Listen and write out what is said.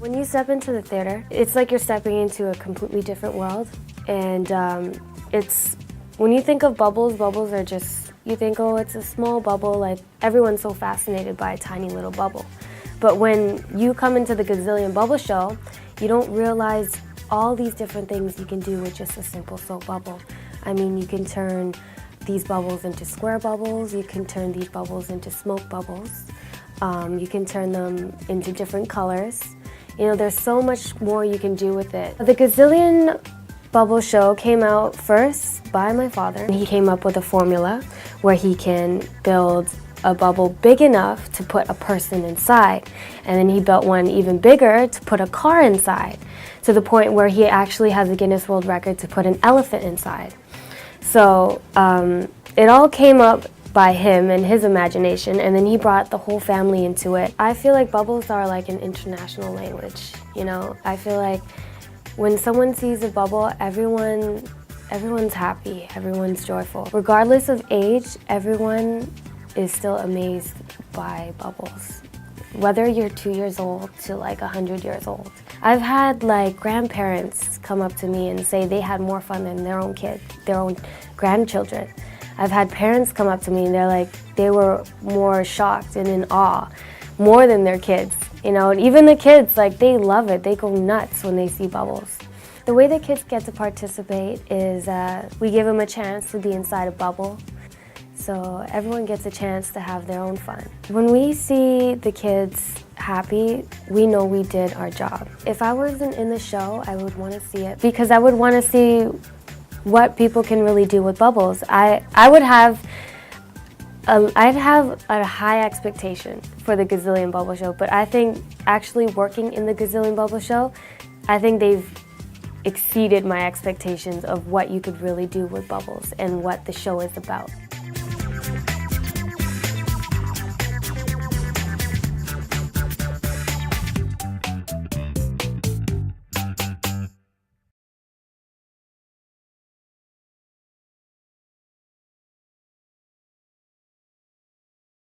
When you step into the theater, it's like you're stepping into a completely different world. And when you think of bubbles, bubbles are just, you think, oh, it's a small bubble, like everyone's so fascinated by a tiny little bubble. But when you come into the Gazillion Bubble Show, you don't realize all these different things you can do with just a simple soap bubble. I mean, you can turn these bubbles into square bubbles, you can turn these bubbles into smoke bubbles, you can turn them into different colors. You know, there's so much more you can do with it. The Gazillion Bubble Show came out first by my father. He came up with a formula where he can build a bubble big enough to put a person inside. And then he built one even bigger to put a car inside, to the point where he actually has a Guinness World Record to put an elephant inside. So it all came up by him and his imagination, and then he brought the whole family into it. I feel like bubbles are like an international language, you know? I feel like when someone sees a bubble, everyone's happy, everyone's joyful. Regardless of age, everyone is still amazed by bubbles. Whether you're 2 years old to like 100 years old. I've had like grandparents come up to me and say they had more fun than their own kids, their own grandchildren. I've had parents come up to me and they're like, they were more shocked and in awe, more than their kids. You know, and even the kids, like, they love it. They go nuts when they see bubbles. The way the kids get to participate is we give them a chance to be inside a bubble. So everyone gets a chance to have their own fun. When we see the kids happy, we know we did our job. If I wasn't in the show, I would want to see it because I would want to see what people can really do with bubbles. I'd have a high expectation for the Gazillion Bubble Show, but I think actually working in the Gazillion Bubble Show, I think they've exceeded my expectations of what you could really do with bubbles and what the show is about.